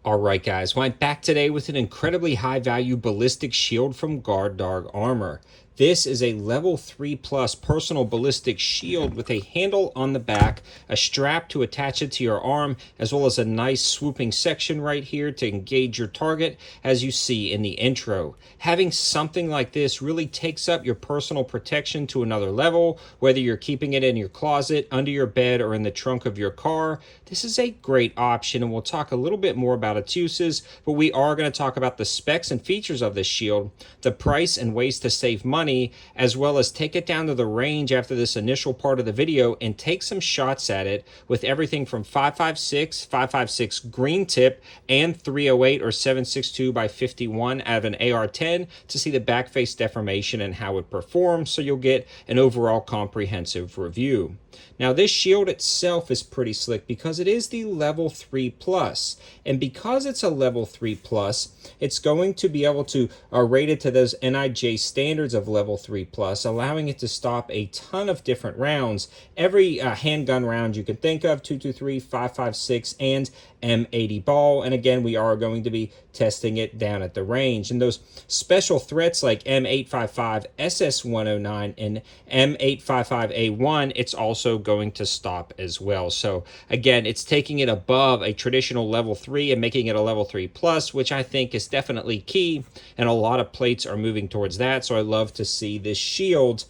All right, guys. Well, I'm back today with an incredibly high value ballistic shield from Guard Dog Armor. This is a level 3 plus personal ballistic shield with a handle on the back, a strap to attach it to your arm, as well as a nice swooping section right here to engage your target, as you see in the intro. Having something like this really takes up your personal protection to another level, whether you're keeping it in your closet, under your bed, or in the trunk of your car. This is a great option, and we'll talk a little bit more about its uses, but we are going to talk about the specs and features of this shield, the price and ways to save money, as well as take it down to the range after this initial part of the video and take some shots at it with everything from 5.56, 5.56 green tip, and 308 or 7.62 by 51 out of an AR-10 to see the back face deformation and how it performs, so you'll get an overall comprehensive review. Now, this shield itself is pretty slick because it is the level 3 plus, and because it's a level 3 plus, it's going to be able to rate it to those NIJ standards of level 3 plus, allowing it to stop a ton of different rounds. Every handgun round you can think of, 223, 5.56, and M80 ball. And again, we are going to be testing it down at the range. And those special threats like M855, SS109, and M855A1, it's also going to stop as well. So again, it's taking it above a traditional level 3 and making it a level 3 plus, which I think is definitely key. And a lot of plates are moving towards that. So I love to see this shield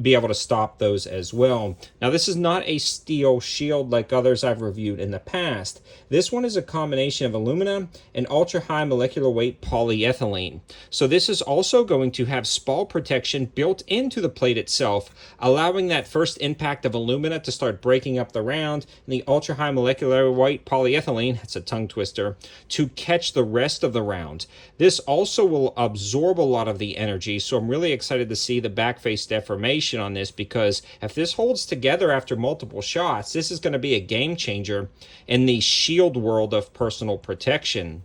be able to stop those as well. Now, this is not a steel shield like others I've reviewed in the past. This one is a combination of aluminum and ultra-high molecular weight polyethylene. So this is also going to have spall protection built into the plate itself, allowing that first impact of alumina to start breaking up the round, and the ultra-high molecular weight polyethylene, that's a tongue twister, to catch the rest of the round. This also will absorb a lot of the energy, so I'm really excited to see the back face deformation on this, because if this holds together after multiple shots, this is going to be a game changer in the shield world of personal protection.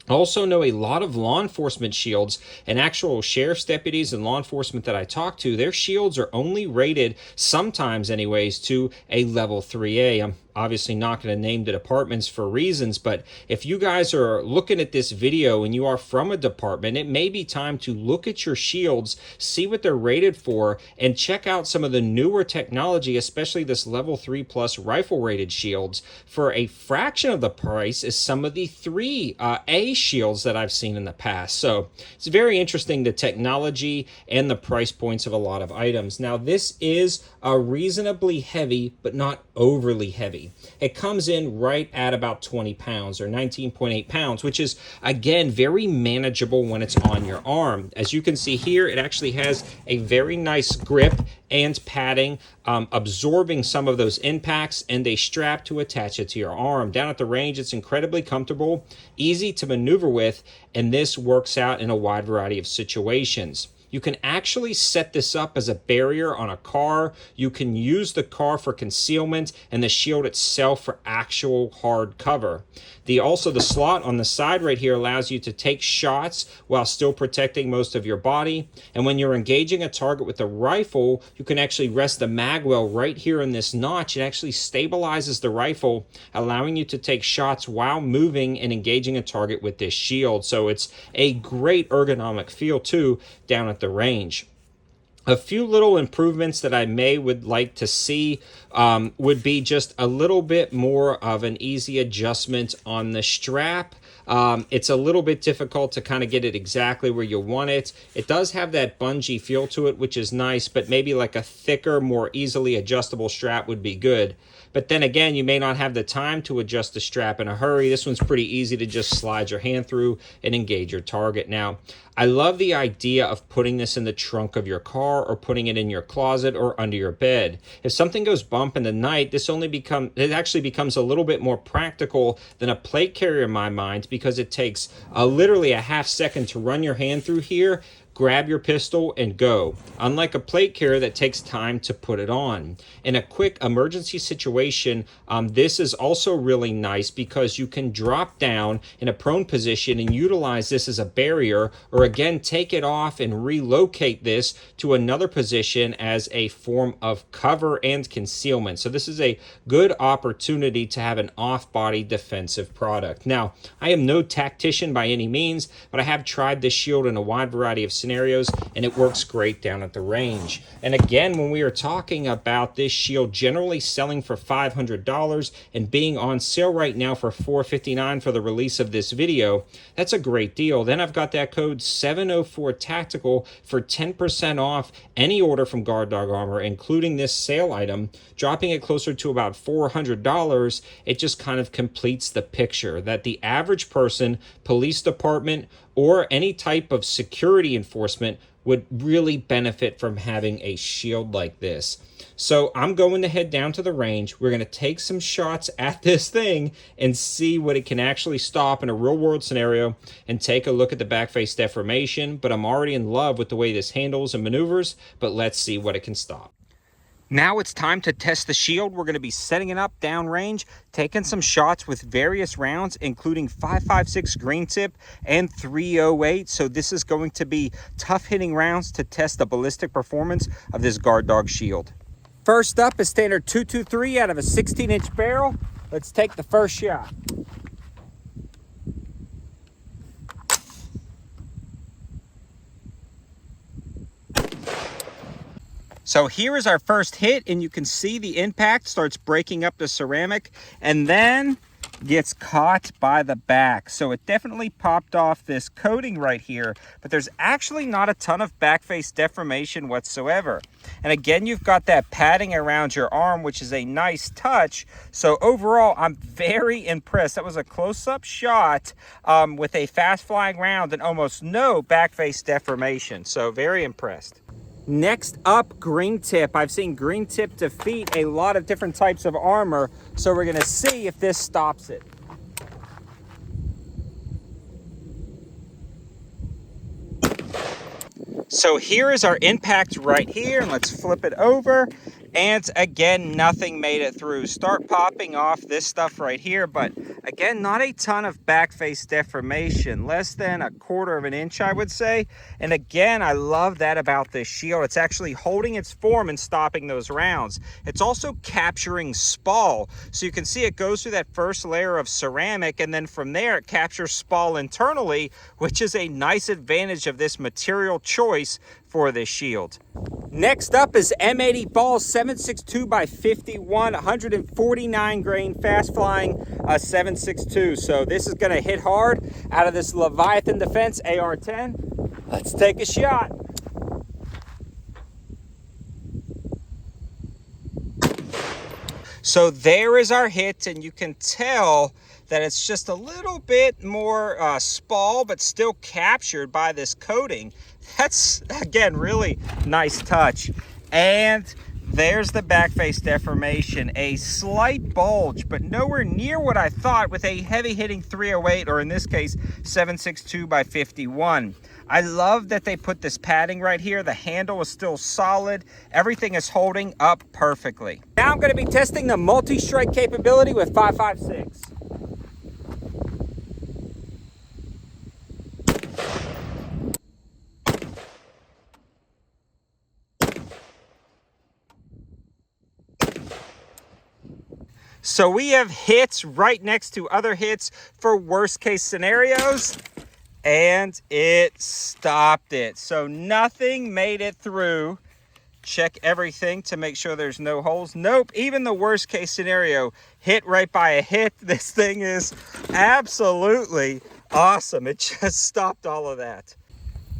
I also know a lot of law enforcement shields and actual sheriff's deputies and law enforcement that I talk to, their shields are only rated, sometimes anyways, to a level 3A. I'm obviously not going to name the departments for reasons, but if you guys are looking at this video and you are from a department, it may be time to look at your shields, see what they're rated for, and check out some of the newer technology, especially this level 3 plus rifle rated shields, for a fraction of the price as some of the 3A shields that I've seen in the past. So it's very interesting, the technology and the price points of a lot of items. Now, this is a reasonably heavy, but not overly heavy. It comes in right at about 20 pounds or 19.8 pounds, which is, again, very manageable when it's on your arm. As you can see here, it actually has a very nice grip and padding, absorbing some of those impacts, and a strap to attach it to your arm. Down at the range, it's incredibly comfortable, easy to maneuver with, and this works out in a wide variety of situations. You can actually set this up as a barrier on a car. You can use the car for concealment and the shield itself for actual hard cover. Also, the slot on the side right here allows you to take shots while still protecting most of your body. And when you're engaging a target with a rifle, you can actually rest the mag well right here in this notch. It actually stabilizes the rifle, allowing you to take shots while moving and engaging a target with this shield. So it's a great ergonomic feel too down at the range. A few little improvements that I would like to see would be just a little bit more of an easy adjustment on the strap. It's a little bit difficult to kind of get it exactly where you want it. It does have that bungee feel to it, which is nice, but maybe like a thicker, more easily adjustable strap would be good. But then again, you may not have the time to adjust the strap in a hurry. This one's pretty easy to just slide your hand through and engage your target. Now, I love the idea of putting this in the trunk of your car or putting it in your closet or under your bed. If something goes bump in the night, it actually becomes a little bit more practical than a plate carrier in my mind, because it takes literally a half second to run your hand through here, grab your pistol and go, unlike a plate carrier that takes time to put it on. In a quick emergency situation, this is also really nice because you can drop down in a prone position and utilize this as a barrier, or again take it off and relocate this to another position as a form of cover and concealment. So this is a good opportunity to have an off-body defensive product. Now, I am no tactician by any means, but I have tried this shield in a wide variety of scenarios, and it works great down at the range. And again, when we are talking about this shield generally selling for $500 and being on sale right now for $459 for the release of this video, that's a great deal. Then I've got that code 704TACTICAL for 10% off any order from Guard Dog Armor, including this sale item, dropping it closer to about $400. It just kind of completes the picture that the average person, police department, or any type of security enforcement would really benefit from having a shield like this. So I'm going to head down to the range. We're going to take some shots at this thing and see what it can actually stop in a real world scenario, and take a look at the back face deformation. But I'm already in love with the way this handles and maneuvers, but let's see what it can stop. Now it's time to test the shield. We're going to be setting it up downrange, taking some shots with various rounds, including 5.56 green tip and 308. So this is going to be tough hitting rounds to test the ballistic performance of this Guard Dog shield. First up is standard 223 out of a 16-inch barrel. Let's take the first shot. So here is our first hit, and you can see the impact starts breaking up the ceramic and then gets caught by the back. So it definitely popped off this coating right here, but there's actually not a ton of back face deformation whatsoever. And again, you've got that padding around your arm, which is a nice touch. So overall, I'm very impressed. That was a close-up shot with a fast flying round and almost no back face deformation. So very impressed. Next up, green tip. I've seen green tip defeat a lot of different types of armor, so we're gonna see if this stops it. So here is our impact right here, and let's flip it over. And again, nothing made it through. Start popping off this stuff right here, but again, not a ton of back face deformation, less than 1/4 of an inch, I would say. And again, I love that about this shield. It's actually holding its form and stopping those rounds. It's also capturing spall. So you can see it goes through that first layer of ceramic, and then from there it captures spall internally, which is a nice advantage of this material choice for this shield. Next up is M80 Ball 7.62 by 51, 149 grain, fast flying 7.62. So this is gonna hit hard out of this Leviathan Defense AR-10. Let's take a shot. So there is our hit, and you can tell that it's just a little bit more spall, but still captured by this coating. That's, again, really nice touch. And there's the back face deformation, a slight bulge, but nowhere near what I thought with a heavy hitting 308, or in this case, 7.62 by 51. I love that they put this padding right here. The handle is still solid. Everything is holding up perfectly. Now I'm gonna be testing the multi-strike capability with 5.56. So we have hits right next to other hits for worst case scenarios, and it stopped it. So nothing made it through. Check everything to make sure there's no holes. Nope, even the worst case scenario, hit right by a hit. This thing is absolutely awesome. It just stopped all of that.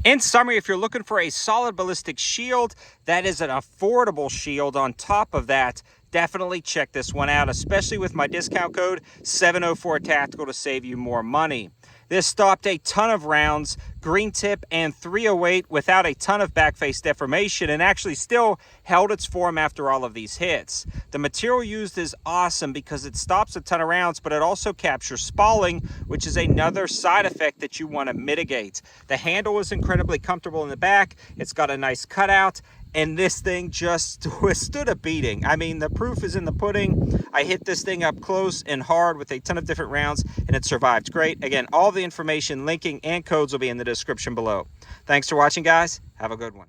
In summary, if you're looking for a solid ballistic shield that is an affordable shield on top of that, definitely check this one out, especially with my discount code 704Tactical to save you more money. This stopped a ton of rounds, green tip and 308 without a ton of backface deformation, and actually still held its form after all of these hits. The material used is awesome because it stops a ton of rounds, but it also captures spalling, which is another side effect that you want to mitigate. The handle is incredibly comfortable in the back. It's got a nice cutout, and this thing just withstood a beating. I mean, the proof is in the pudding. I hit this thing up close and hard with a ton of different rounds, and it survived great. Again, all the information, linking, and codes will be in the description below. Thanks for watching, guys. Have a good one.